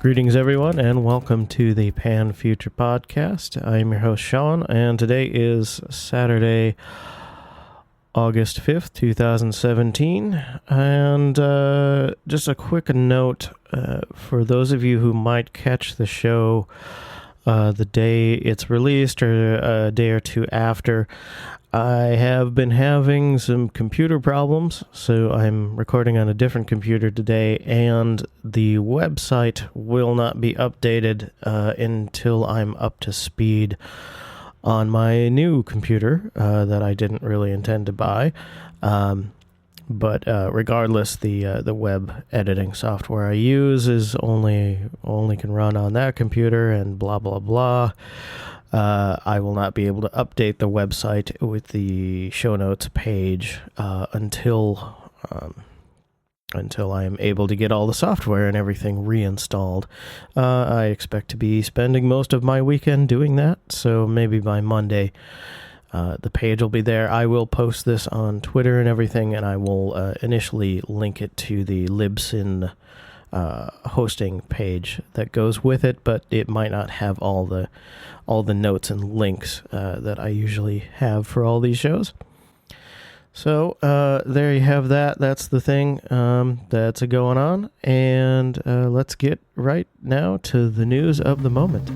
Greetings, everyone, and welcome to the Pan Future Podcast. I am your host, Sean, and today is Saturday, August 5th, 2017. And just a quick note for those of you who might catch the show the day it's released or a day or two after. I have been having some computer problems, so I'm recording on a different computer today, and the website will not be updated until I'm up to speed on my new computer that I didn't really intend to buy. But regardless, the web editing software I use is only can run on that computer, and blah blah blah. I will not be able to update the website with the show notes page until I am able to get all the software and everything reinstalled. I expect to be spending most of my weekend doing that, so maybe by Monday the page will be there. I will post this on Twitter and everything, and I will initially link it to the Libsyn hosting page that goes with it, but it might not have all the notes and links that I usually have for all these shows. So there you have that. That's the thing that's going on, and let's get right now to the news of the moment.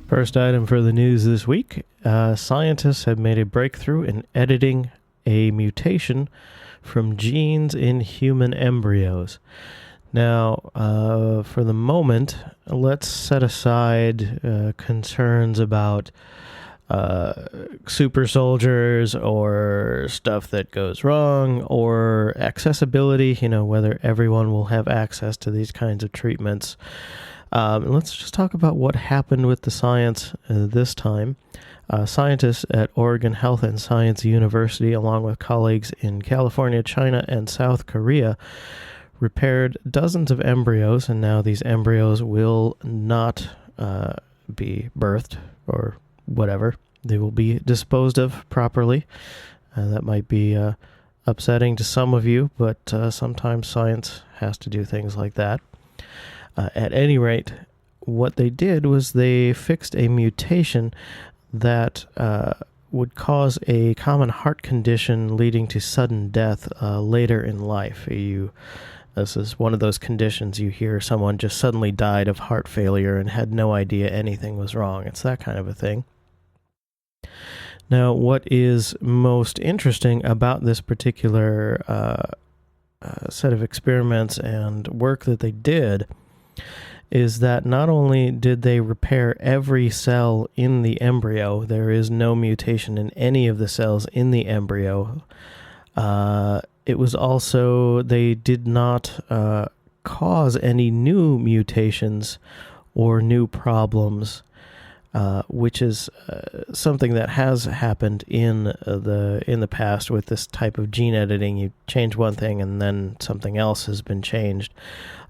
First item for the news this week, scientists have made a breakthrough in editing a mutation from genes in human embryos. Now, for the moment, let's set aside concerns about super soldiers or stuff that goes wrong or accessibility, whether everyone will have access to these kinds of treatments. Let's just talk about what happened with the science this time. Scientists at Oregon Health and Science University, along with colleagues in California, China, and South Korea, repaired dozens of embryos, and now these embryos will not be birthed or whatever. They will be disposed of properly. That might be upsetting to some of you, but sometimes science has to do things like that. At any rate, what they did was they fixed a mutation that would cause a common heart condition leading to sudden death later in life. This is one of those conditions you hear someone just suddenly died of heart failure and had no idea anything was wrong. It's that kind of a thing. Now, what is most interesting about this particular set of experiments and work that they did is that not only did they repair every cell in the embryo, there is no mutation in any of the cells in the embryo. It was also, they did not cause any new mutations or new problems, which is something that has happened in the past with this type of gene editing. You change one thing and then something else has been changed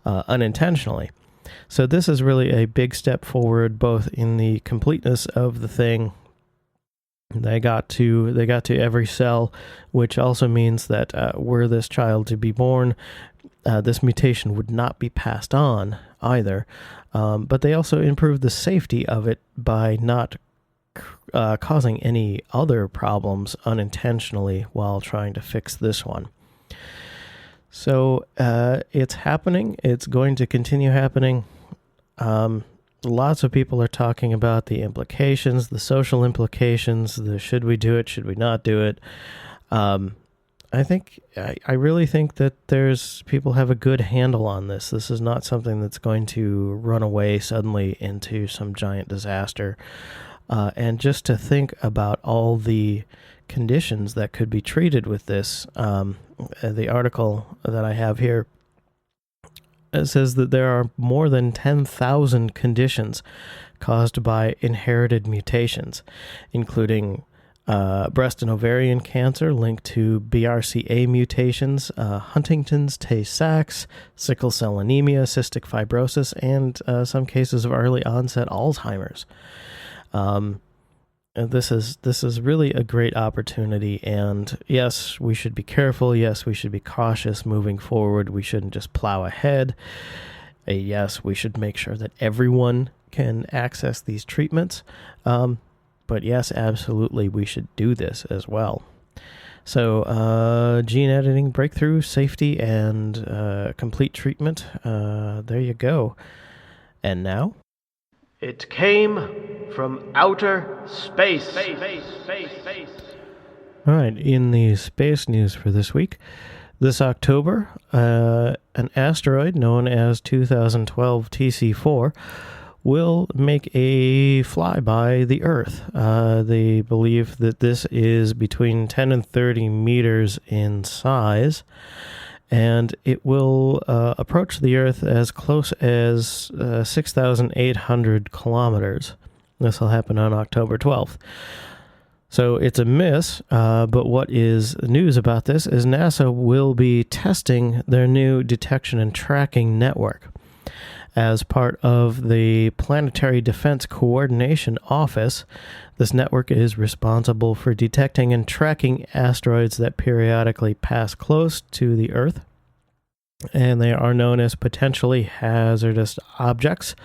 unintentionally. So this is really a big step forward, both in the completeness of the thing. They got to every cell, which also means that were this child to be born, this mutation would not be passed on either. But they also improved the safety of it by not causing any other problems unintentionally while trying to fix this one. So it's happening. It's going to continue happening. Lots of people are talking about the implications, the social implications, the should we do it, should we not do it. I really think that people have a good handle on this. This is not something that's going to run away suddenly into some giant disaster. And just to think about all the conditions that could be treated with this, the article that I have here says that there are more than 10,000 conditions caused by inherited mutations, including breast and ovarian cancer linked to BRCA mutations, Huntington's, Tay-Sachs, sickle cell anemia, cystic fibrosis, and some cases of early onset Alzheimer's. And this is really a great opportunity, and yes, we should be careful. Yes, we should be cautious moving forward. We shouldn't just plow ahead. Yes, we should make sure that everyone can access these treatments. But yes, absolutely, we should do this as well. So, gene editing breakthrough, safety, and complete treatment. There you go. And now? It came from outer space. All right, in the space news for this week, this October, an asteroid known as 2012 TC4 will make a flyby the Earth. They believe that this is between 10 and 30 meters in size, and it will approach the Earth as close as 6,800 kilometers. This will happen on October 12th. So it's a miss, but what is news about this is NASA will be testing their new detection and tracking network. As part of the Planetary Defense Coordination Office, this network is responsible for detecting and tracking asteroids that periodically pass close to the Earth, and they are known as potentially hazardous objects,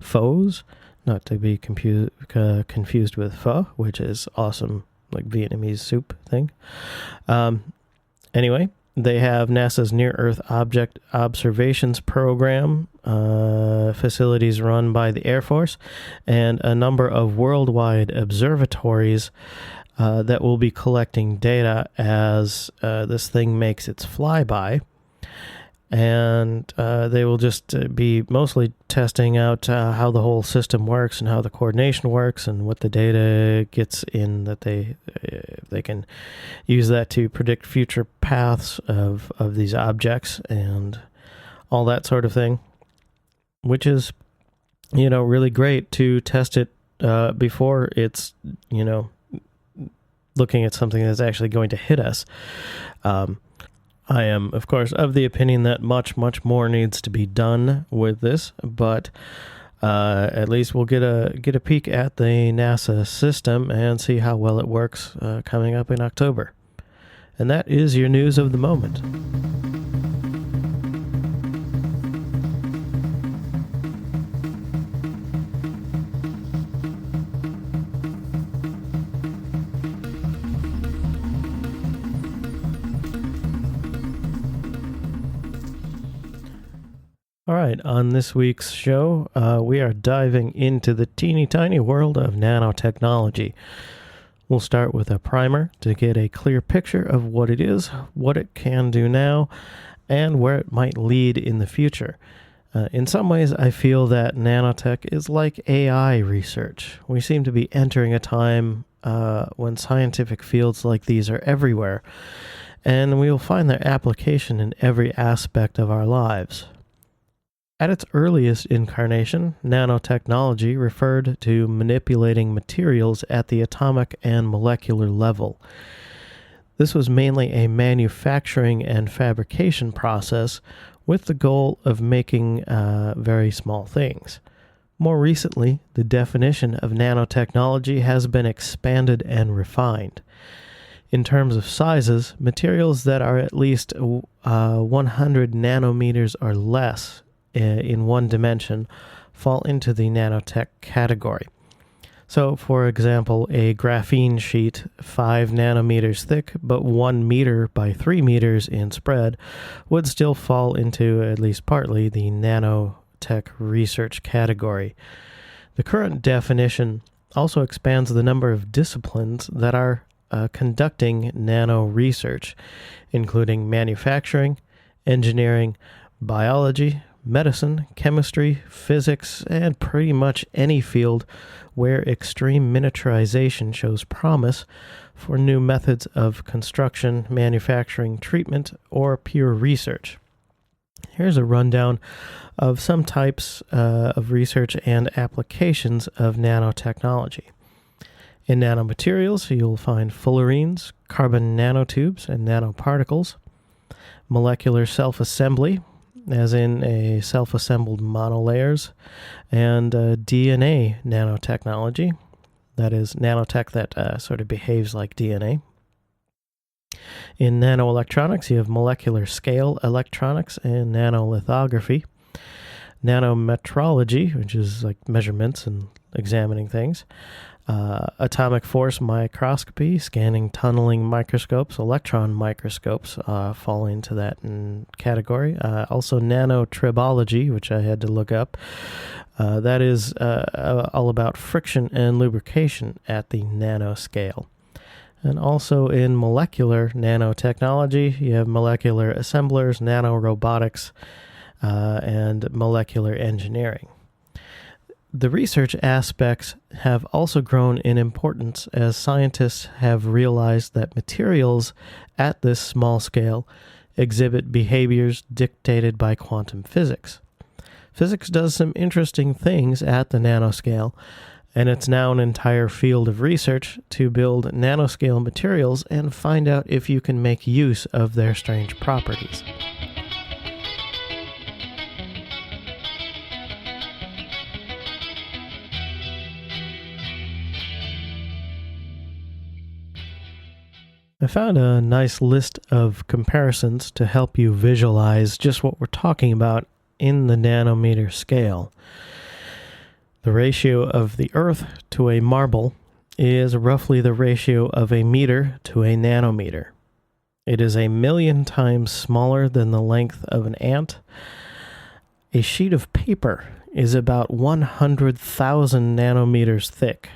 FOEs, not to be confused with pho, which is awesome, like Vietnamese soup thing. Anyway, they have NASA's Near-Earth Object Observations Program, facilities run by the Air Force, and a number of worldwide observatories that will be collecting data as this thing makes its flyby. And they will just be mostly testing out how the whole system works and how the coordination works and what the data gets in, that they can use that to predict future paths of these objects and all that sort of thing, which is, really great to test it before it's, looking at something that's actually going to hit us. I am, of course, of the opinion that much, much more needs to be done with this, but at least we'll get a peek at the NASA system and see how well it works coming up in October. And that is your news of the moment. All right, on this week's show, we are diving into the teeny tiny world of nanotechnology. We'll start with a primer to get a clear picture of what it is, what it can do now, and where it might lead in the future. In some ways, I feel that nanotech is like AI research. We seem to be entering a time when scientific fields like these are everywhere, and we will find their application in every aspect of our lives. At its earliest incarnation, nanotechnology referred to manipulating materials at the atomic and molecular level. This was mainly a manufacturing and fabrication process with the goal of making very small things. More recently, the definition of nanotechnology has been expanded and refined. In terms of sizes, materials that are at least 100 nanometers or less in one dimension fall into the nanotech category. So, for example, a graphene sheet 5 nanometers thick but 1 meter by 3 meters in spread would still fall into, at least partly, the nanotech research category. The current definition also expands the number of disciplines that are conducting nano research, including manufacturing, engineering, biology, medicine, chemistry, physics, and pretty much any field where extreme miniaturization shows promise for new methods of construction, manufacturing, treatment, or pure research. Here's a rundown of some types of research and applications of nanotechnology. In nanomaterials, you'll find fullerenes, carbon nanotubes, and nanoparticles. Molecular self-assembly, as in a self-assembled monolayers, and DNA nanotechnology, that is nanotech that sort of behaves like DNA. In nanoelectronics, you have molecular scale electronics and nanolithography. Nanometrology, which is like measurements and examining things. Atomic force microscopy, scanning tunneling microscopes, electron microscopes fall into that category. Also nanotribology, which I had to look up. That is all about friction and lubrication at the nanoscale. And also in molecular nanotechnology, you have molecular assemblers, nanorobotics, and molecular engineering. The research aspects have also grown in importance as scientists have realized that materials at this small scale exhibit behaviors dictated by quantum physics. Physics does some interesting things at the nanoscale, and it's now an entire field of research to build nanoscale materials and find out if you can make use of their strange properties. I found a nice list of comparisons to help you visualize just what we're talking about in the nanometer scale. The ratio of the Earth to a marble is roughly the ratio of a meter to a nanometer. It is 1,000,000 times smaller than the length of an ant. A sheet of paper is about 100,000 nanometers thick.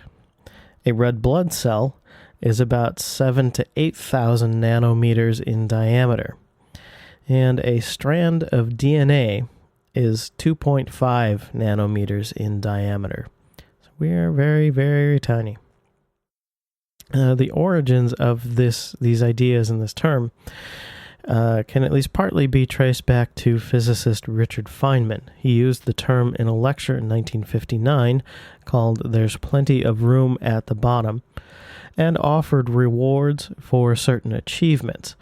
A red blood cell is about 7,000 to 8,000 nanometers in diameter. And a strand of DNA is 2.5 nanometers in diameter. So we are very, very tiny. The origins of these ideas and this term can at least partly be traced back to physicist Richard Feynman. He used the term in a lecture in 1959 called "There's Plenty of Room at the Bottom," and offered rewards for certain achievements.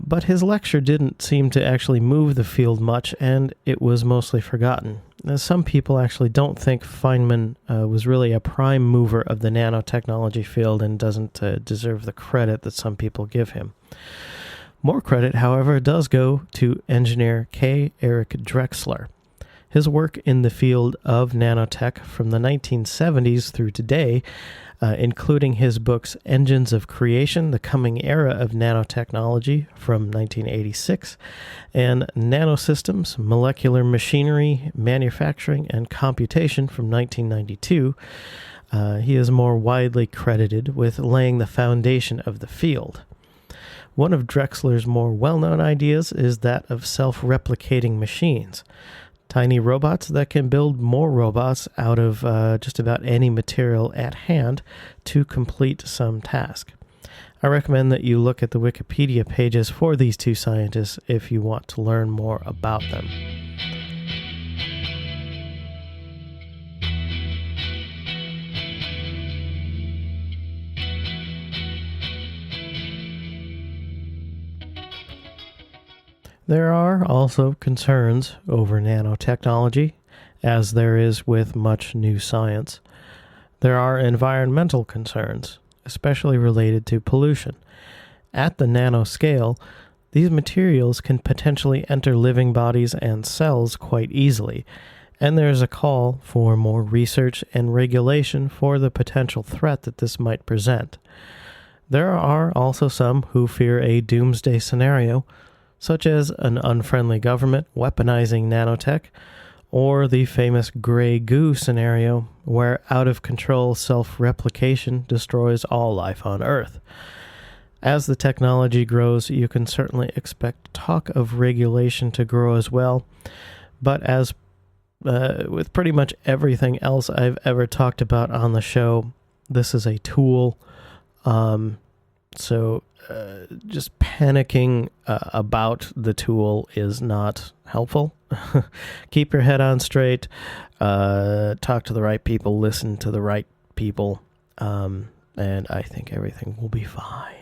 But his lecture didn't seem to actually move the field much, and it was mostly forgotten. Some people actually don't think Feynman was really a prime mover of the nanotechnology field and doesn't deserve the credit that some people give him. More credit, however, does go to engineer K. Eric Drexler. His work in the field of nanotech from the 1970s through today, including his books Engines of Creation, The Coming Era of Nanotechnology from 1986, and Nanosystems, Molecular Machinery, Manufacturing, and Computation from 1992, he is more widely credited with laying the foundation of the field. One of Drexler's more well-known ideas is that of self-replicating machines. Tiny robots that can build more robots out of just about any material at hand to complete some task. I recommend that you look at the Wikipedia pages for these two scientists if you want to learn more about them. There are also concerns over nanotechnology, as there is with much new science. There are environmental concerns, especially related to pollution. At the nanoscale, these materials can potentially enter living bodies and cells quite easily, and there is a call for more research and regulation for the potential threat that this might present. There are also some who fear a doomsday scenario, such as an unfriendly government weaponizing nanotech, or the famous gray goo scenario, where out-of-control self-replication destroys all life on Earth. As the technology grows, you can certainly expect talk of regulation to grow as well, but as with pretty much everything else I've ever talked about on the show, this is a tool, so just panicking about the tool is not helpful. Keep your head on straight, talk to the right people, listen to the right people, and I think everything will be fine.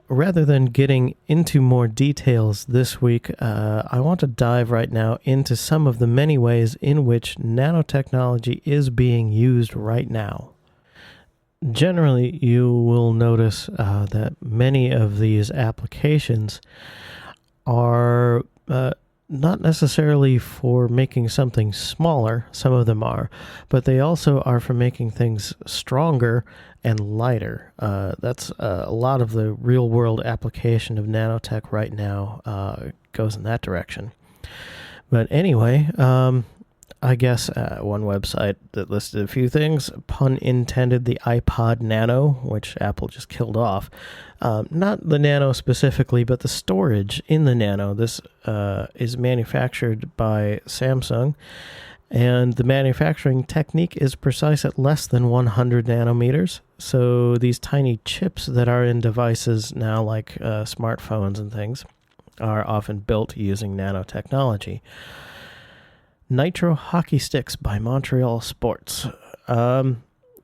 Rather than getting into more details this week, I want to dive right now into some of the many ways in which nanotechnology is being used right now. Generally, you will notice that many of these applications are not necessarily for making something smaller, some of them are, but they also are for making things stronger and lighter. That's a lot of the real world application of nanotech right now goes in that direction. But anyway, I guess one website that listed a few things, pun intended, the iPod Nano, which Apple just killed off. Not the Nano specifically, but the storage in the Nano. This is manufactured by Samsung, and the manufacturing technique is precise at less than 100 nanometers. So these tiny chips that are in devices now, like smartphones and things, are often built using nanotechnology. Nitro hockey sticks by Montreal Sports.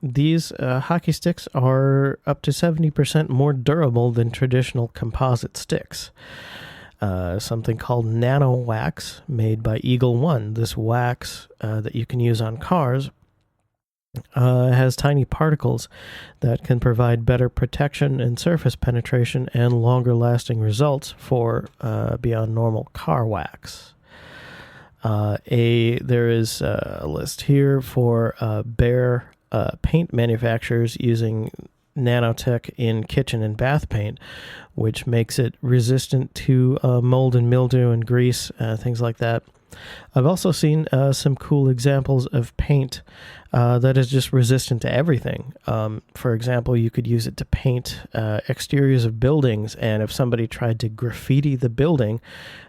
These hockey sticks are up to 70% more durable than traditional composite sticks. Something called nano wax made by Eagle One. This wax that you can use on cars has tiny particles that can provide better protection and surface penetration and longer lasting results for beyond normal car wax. There is a list here for bare paint manufacturers using nanotech in kitchen and bath paint, which makes it resistant to mold and mildew and grease, things like that. I've also seen some cool examples of paint that is just resistant to everything. For example, you could use it to paint exteriors of buildings, and if somebody tried to graffiti the building,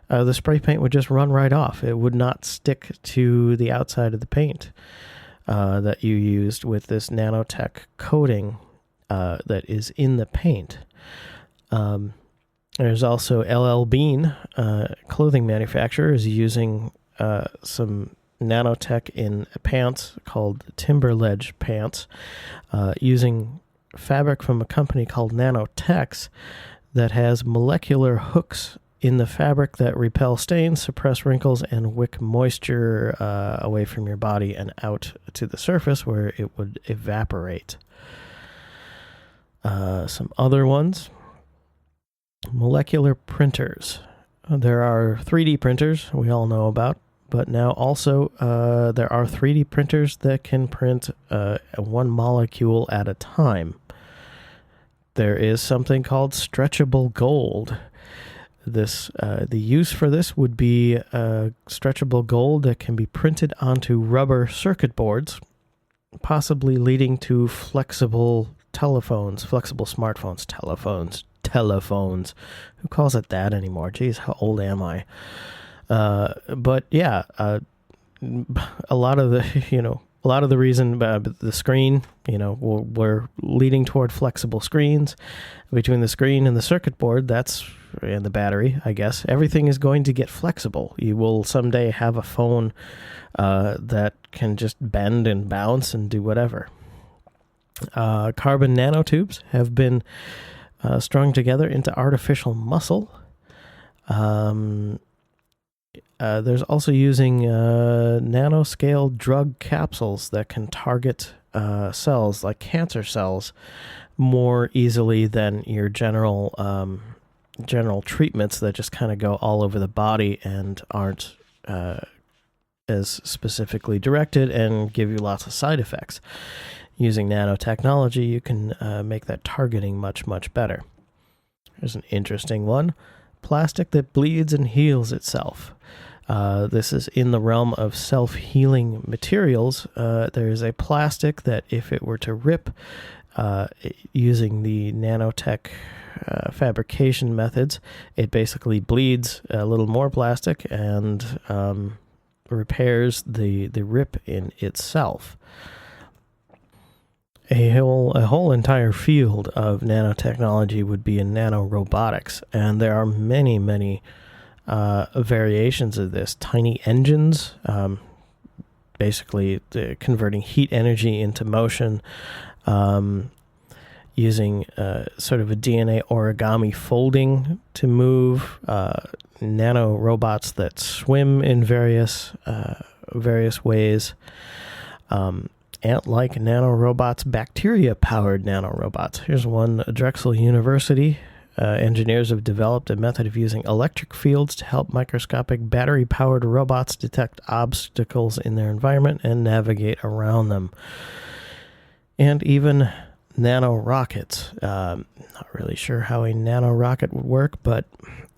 the spray paint would just run right off. It would not stick to the outside of the paint that you used with this nanotech coating that is in the paint. There's also LL Bean, clothing manufacturer, is using some nanotech in pants called Timberledge pants, using fabric from a company called Nanotex that has molecular hooks in the fabric that repel stains, suppress wrinkles, and wick moisture away from your body and out to the surface where it would evaporate. Some other ones. Molecular printers. There are 3D printers we all know about, but now also there are 3D printers that can print one molecule at a time. There is something called stretchable gold. The use for this would be stretchable gold that can be printed onto rubber circuit boards, possibly leading to flexible smartphones, telephones. Who calls it that anymore? Geez, how old am I? But yeah, a lot of the reason the screen, we're leading toward flexible screens. Between the screen and the circuit board, and the battery, I guess, everything is going to get flexible. You will someday have a phone that can just bend and bounce and do whatever. Carbon nanotubes have been strung together into artificial muscle. There's also using nanoscale drug capsules that can target cells like cancer cells more easily than your general treatments that just kind of go all over the body and aren't as specifically directed and give you lots of side effects. Using nanotechnology, you can make that targeting much, much better. There's an interesting one. Plastic that bleeds and heals itself. This is in the realm of self-healing materials. There is a plastic that if it were to rip using the nanotech fabrication methods, it basically bleeds a little more plastic and repairs the rip in itself. A whole entire field of nanotechnology would be in nanorobotics, and there are many, many variations of this. Tiny engines, basically converting heat energy into motion. using sort of a DNA origami folding to move, nano robots that swim in various ways, ant-like nanorobots, bacteria-powered nanorobots. Here's one. Drexel University engineers have developed a method of using electric fields to help microscopic battery-powered robots detect obstacles in their environment and navigate around them. And even nanorockets. Not really sure how a nanorocket would work, but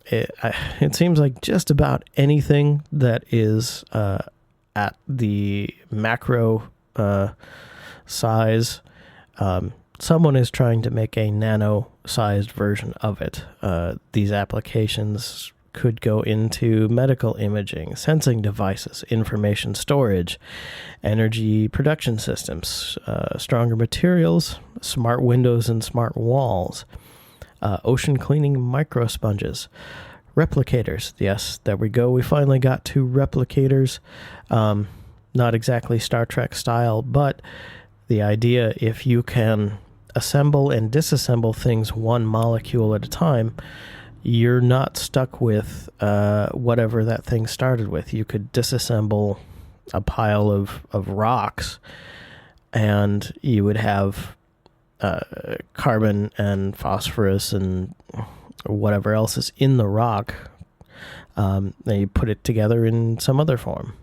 it seems like just about anything that is at the macro size, someone is trying to make a nano-sized version of it. These applications could go into medical imaging, sensing devices, information storage, energy production systems, stronger materials, smart windows and smart walls, ocean cleaning microsponges, replicators. Yes, there we go. We finally got to replicators. Not exactly Star Trek style, but the idea, if you can assemble and disassemble things one molecule at a time, you're not stuck with whatever that thing started with. You could disassemble a pile of rocks, and you would have carbon and phosphorus and whatever else is in the rock. Then you put it together in some other form.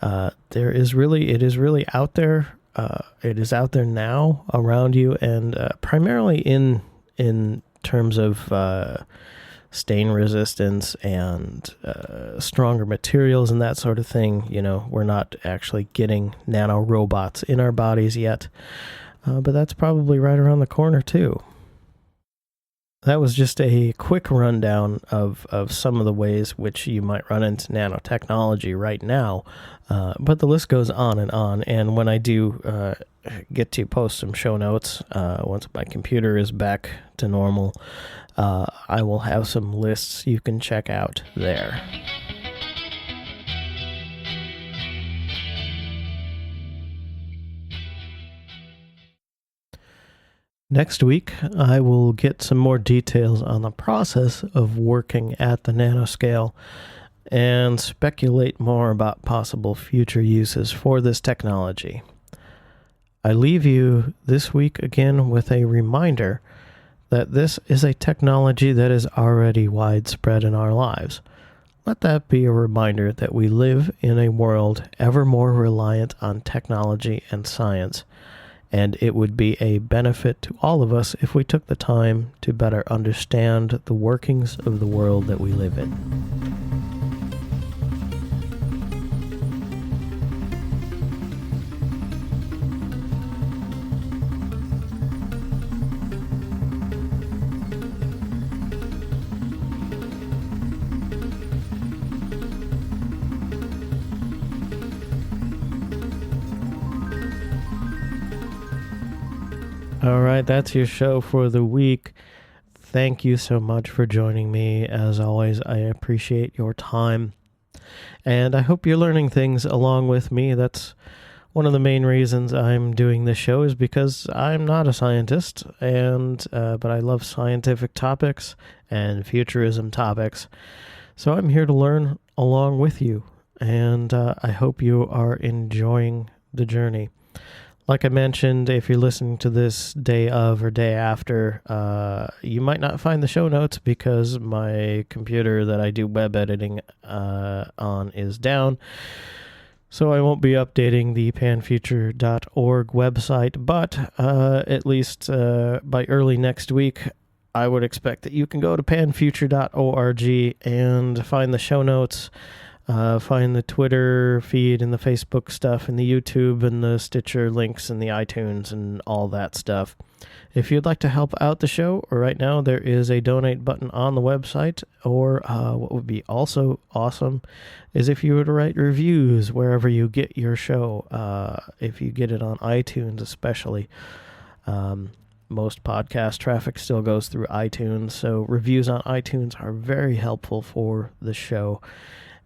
It is really out there. It is out there now around you, and primarily in terms of stain resistance and stronger materials and that sort of thing. You know, we're not actually getting nano robots in our bodies yet, but that's probably right around the corner too. That was just a quick rundown of some of the ways which you might run into nanotechnology right now, but the list goes on, and when I do get to post some show notes, once my computer is back to normal, I will have some lists you can check out there. Next week, I will get some more details on the process of working at the nanoscale and speculate more about possible future uses for this technology. I leave you this week again with a reminder that this is a technology that is already widespread in our lives. Let that be a reminder that we live in a world ever more reliant on technology and science, and it would be a benefit to all of us if we took the time to better understand the workings of the world that we live in. All right, that's your show for the week. Thank you so much for joining me. As always, I appreciate your time. And I hope you're learning things along with me. That's one of the main reasons I'm doing this show, is because I'm not a scientist, and but I love scientific topics and futurism topics. So I'm here to learn along with you, and I hope you are enjoying the journey. Like I mentioned, if you're listening to this day of or day after, you might not find the show notes because my computer that I do web editing on is down. So I won't be updating the panfuture.org website, but at least by early next week, I would expect that you can go to panfuture.org and find the show notes. Find the Twitter feed and the Facebook stuff and the YouTube and the Stitcher links and the iTunes and all that stuff. If you'd like to help out the show, right now there is a donate button on the website, or what would be also awesome is if you were to write reviews wherever you get your show, if you get it on iTunes especially. Most podcast traffic still goes through iTunes, so reviews on iTunes are very helpful for the show.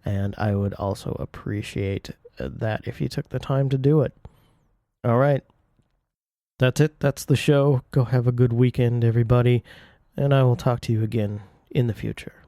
And I would also appreciate that if you took the time to do it. All right. That's it. That's the show. Go have a good weekend, everybody. And I will talk to you again in the future.